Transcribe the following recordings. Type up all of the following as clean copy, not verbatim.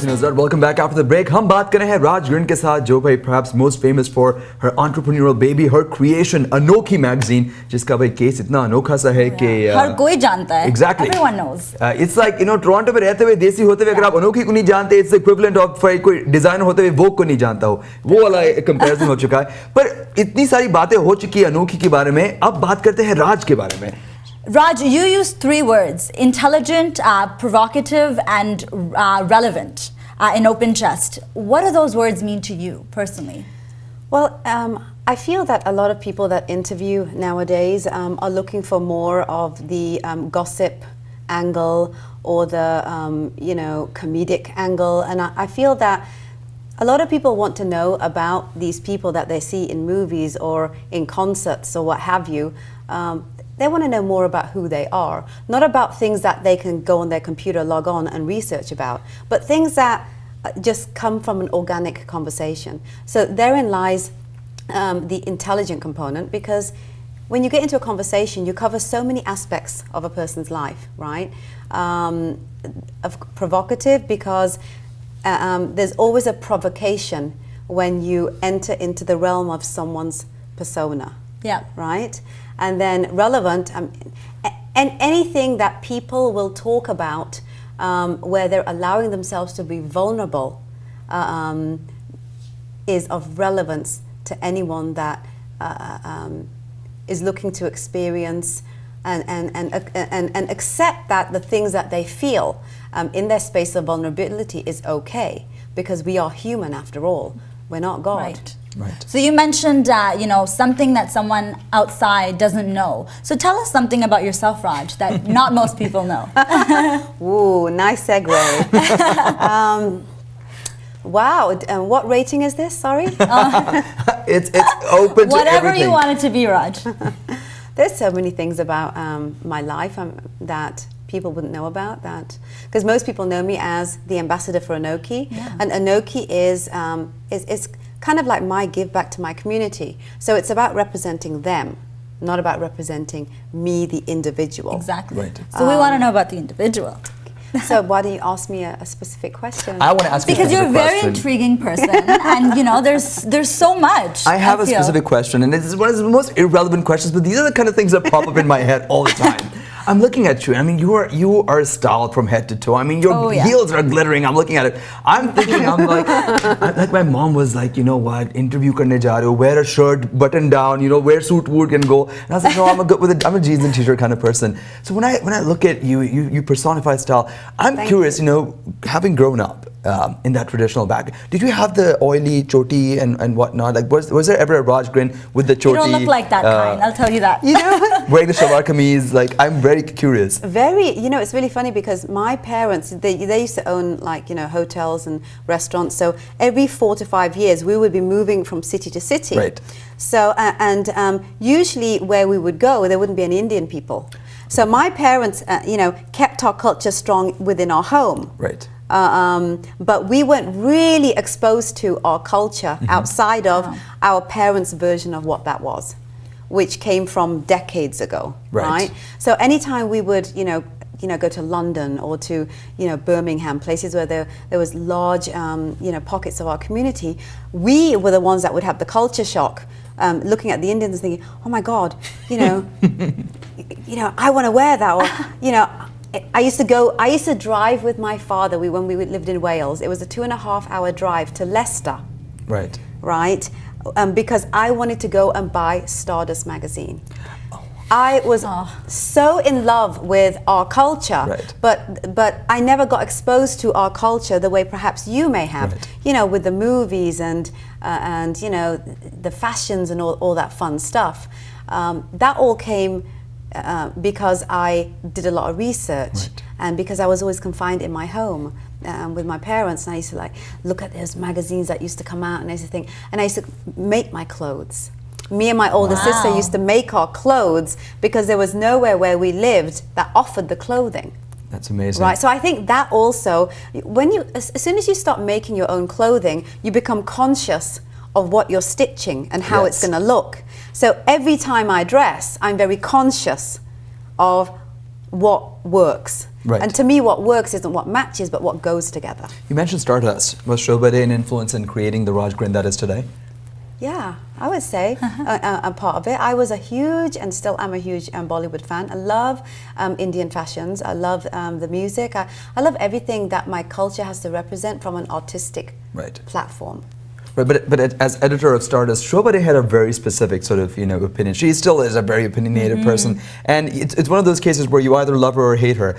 Nuzar. Welcome back after the break. हम बात कर रहे हैं राज गिरण के साथ जो भाई perhaps most famous for her entrepreneurial baby, her creation Anokhi magazine, जिसका भाई केस इतना अनोखा सा है कि हर कोई जानता है. Exactly. Everyone knows. It's like Toronto में रहते हुए देसी होते हुए अगर आप अनोखी को नहीं जानते, it's equivalent of कोई डिजाइनर होते हुए वो को नहीं जानता हो, वो वाला कंपैरिजन हो चुका है. पर इतनी सारी बातें हो चुकी है अनोखी के बारे में. अब बात करते हैं राज के बारे में. Raj, you use 3 words: intelligent, provocative, and relevant in Open Chest. What do those words mean to you personally? Well, I feel that a lot of people that interview nowadays are looking for more of the gossip angle or the comedic angle, and I feel that a lot of people want to know about these people that they see in movies or in concerts or what have you. They want to know more about who they are, not about things that they can go on their computer, log on and research about, but things that just come from an organic conversation. So therein lies the intelligent component, because when you get into a conversation, you cover so many aspects of a person's life, right? Provocative, because there's always a provocation when you enter into the realm of someone's persona. Yeah. Right? And then relevant, and anything that people will talk about where they're allowing themselves to be vulnerable is of relevance to anyone that is looking to experience and accept that the things that they feel in their space of vulnerability is okay, because we are human after all. We're not God. Right. Right. So you mentioned, something that someone outside doesn't know. So tell us something about yourself, Raj, that not most people know. Ooh, nice segue. Wow, what rating is this? Sorry. It's open to whatever everything. you want it to be, Raj. There's so many things about my life that people wouldn't know about, that because most people know me as the ambassador for Anokhi, and Anokhi is kind of like my give back to my community. So it's about representing them, not about representing me, the individual. Exactly. Right. So we want to know about the individual. So why don't you ask me a specific question? I want to ask you a Because you're a specific very question. intriguing person, and there's so much. I have a feel. specific question, and it's one of the most irrelevant questions, but these are the kind of things that pop up in my head all the time. I'm looking at you. I mean, you are styled from head to toe. I mean, your heels are glittering. I'm looking at it. I'm thinking, like my mom was like, you know what, interview karne ja rahe ho, wear a shirt, button down, wear suit wood can go. And I was like, no, I'm a jeans and t-shirt kind of person. So when I look at you, you personify style. I'm curious, having grown up in that traditional bag, did you have the oily choti and whatnot? Like, was there ever a Raj Grin with the choti? You don't look like that kind, I'll tell you that. Wearing the shalwar kameez, like, I'm very curious. It's really funny because my parents, they used to own hotels and restaurants. So every 4 to 5 years, we would be moving from city to city. Right. So, usually where we would go, there wouldn't be any Indian people. So my parents, kept our culture strong within our home. Right. But we weren't really exposed to our culture outside of our parents' version of what that was, which came from decades ago, right? So anytime we would, go to London or to, Birmingham, places where there was large, pockets of our community, we were the ones that would have the culture shock, looking at the Indians thinking, oh my God, I want to wear that, or, I used to drive with my father when we lived in Wales. It was a 2.5-hour drive to Leicester. Right. Right? Because I wanted to go and buy Stardust magazine. I was so in love with our culture, but I never got exposed to our culture the way perhaps you may have, with the movies and the fashions and all that fun stuff. That all came because I did a lot of research, and because I was always confined in my home with my parents, and I used to look at those magazines that used to come out, and I used to think, and I used to make my clothes. Me and my older sister used to make our clothes because there was nowhere where we lived that offered the clothing. That's amazing. Right, so I think that also, as soon as you start making your own clothing, you become conscious of what you're stitching and how it's going to look. So every time I dress, I'm very conscious of what works. Right. And to me, what works isn't what matches, but what goes together. You mentioned Stardust. Was Shobha Day an influence in creating the Raj grin that is today? Yeah, I would say a part of it. I was a huge, and still am a huge Bollywood fan. I love Indian fashions. I love the music. I love everything that my culture has to represent from an artistic platform. Right, but as editor of Stardust, Shobha Day had a very specific sort of opinion. She still is a very opinionated person, and it's one of those cases where you either love her or hate her.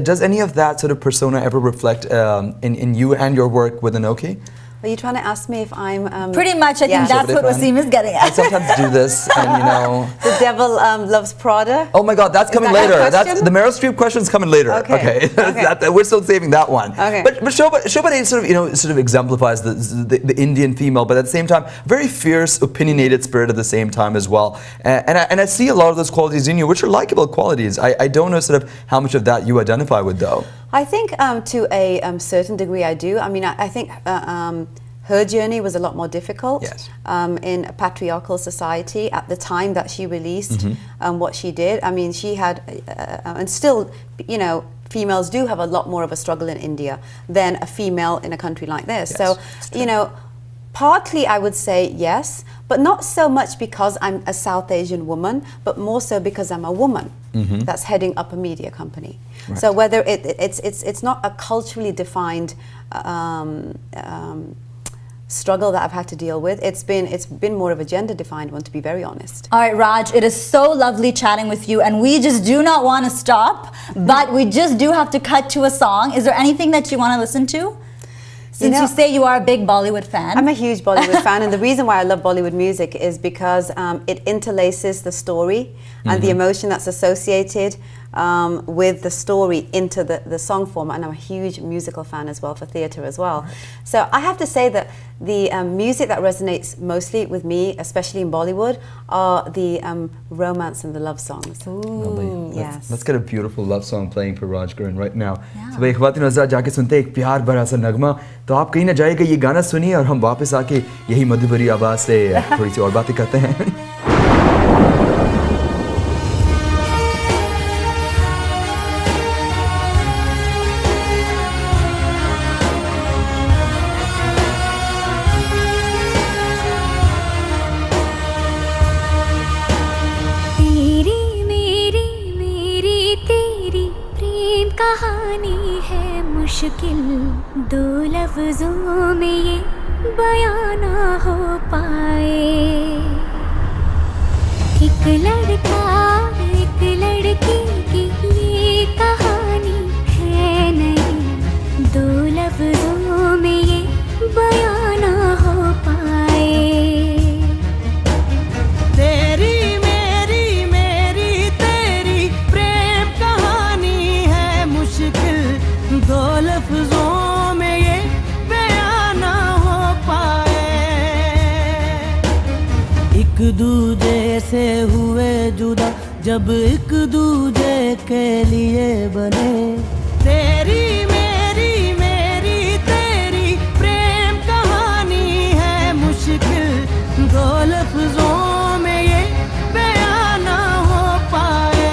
Does any of that sort of persona ever reflect in you and your work with Anokhi? Are you trying to ask me if I'm... Pretty much, I think that's what Wasim is getting at. I sometimes do this, and The devil loves Prada? Oh my God, that's coming later. That's the Meryl Streep question's coming later. Okay. We're still saving that one. Okay. But Shobha Day sort of exemplifies the Indian female, but at the same time, very fierce, opinionated spirit at the same time as well. And I see a lot of those qualities in you, which are likable qualities. I don't know sort of how much of that you identify with, though. I think to a certain degree I do. I mean, I think her journey was a lot more difficult in a patriarchal society at the time that she released what she did. I mean, she had, and still, females do have a lot more of a struggle in India than a female in a country like this. So, partly I would say yes, but not so much because I'm a South Asian woman, but more so because I'm a woman that's heading up a media company. Right. So whether it's not a culturally defined struggle that I've had to deal with. It's been more of a gender defined one, to be very honest. All right, Raj, it is so lovely chatting with you, and we just do not want to stop, but we just do have to cut to a song. Is there anything that you want to listen to? Since you say you are a big Bollywood fan. I'm a huge Bollywood fan, and the reason why I love Bollywood music is because it interlaces the story and the emotion that's associated with the story into the song format, and I'm a huge musical fan as well, for theatre as well. Right. So I have to say that the music that resonates mostly with me, especially in Bollywood, are the romance and the love songs. Lovely. Yes. Let's get a beautiful love song playing for Raj Gurun right now. So भाई ख्वातीन हज़रात जाके सुनते हैं एक प्यार भरा सा नगमा, तो आप कहीं ना जाइएगा, ये गाना सुनिए और हम वापस आके यही मधुबरी आवाज़ से थोड़ी सी और बातें करते हैं. कहानी है मुश्किल, दो लफ्जों में ये बयां ना हो पाए. एक लड़का एक लड़की की ये कहानी है नहीं, दो लफ्जों में ये बयां ना हो पाए. तेरी मेरी मेरी तेरी प्रेम कहानी है मुश्किल, दो लफ्जों में ये बयां ना हो पाए. एक दूजे से हुए जुदा जब एक दूजे के लिए बने. तेरी मेरी मेरी तेरी प्रेम कहानी है मुश्किल, दो लफ्जों में ये बयां ना हो पाए.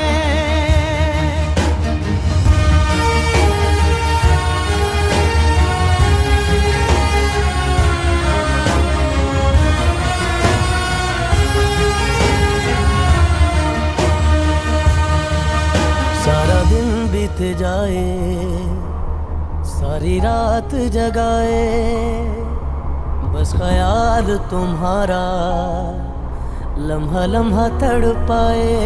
सारा दिन बीत जाए, सारी रात जगाए, बस ख्याल तुम्हारा लम्हा लम्हा तड़पाए.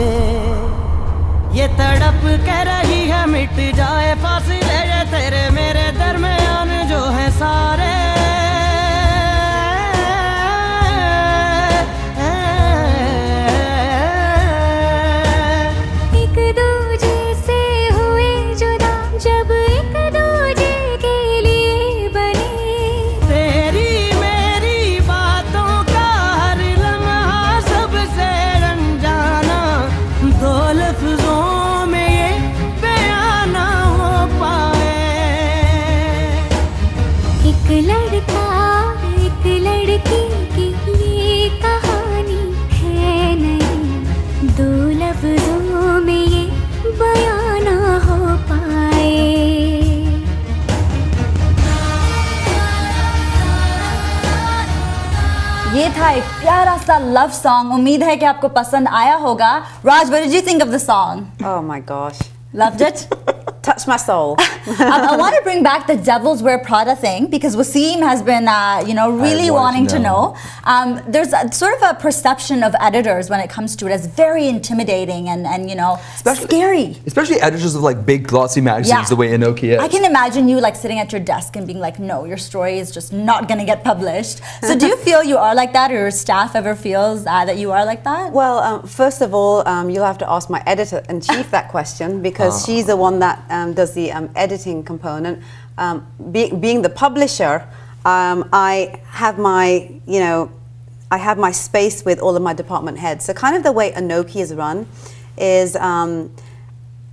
ये तड़प के रही है मिट जाए, फासले ये तेरे मेरे दरमियान जो है सारे. था एक प्यारा सा लव सॉन्ग. उम्मीद है कि आपको पसंद आया होगा. Raj, what did you think of the song? Oh my gosh. Loved it? Touched my soul. I want to bring back the Devils Wear Prada thing because Wasim has been, really wanting to know. There's sort of a perception of editors when it comes to it as very intimidating and scary. Especially editors of like big glossy magazines, the way Anokhi is. I can imagine you like sitting at your desk and being like, no, your story is just not going to get published. So do you feel you are like that, or your staff ever feels that you are like that? Well, first of all, you'll have to ask my editor-in-chief that question because she's the one that does the editing component. Being the publisher, I have my space with all of my department heads. So kind of the way Anokhi is run is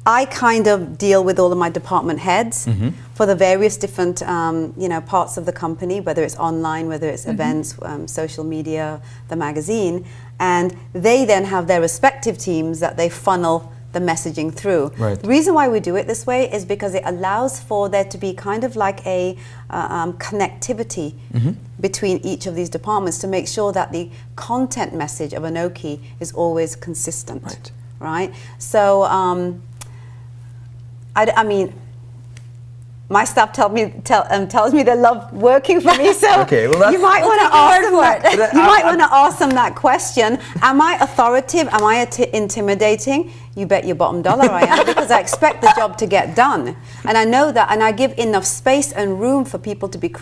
I kind of deal with all of my department heads for the various different parts of the company, whether it's online, whether it's events, social media, the magazine, and they then have their respective teams that they funnel the messaging through. Right. The reason why we do it this way is because it allows for there to be kind of like a connectivity between each of these departments to make sure that the content message of Anokhi is always consistent. Right? So, I mean, my staff tells me they love working for me. So you might want to ask them that question. Am I authoritative? Am I intimidating? You bet your bottom dollar I am, because I expect the job to get done, and I know that, and I give enough space and room for people to be creative.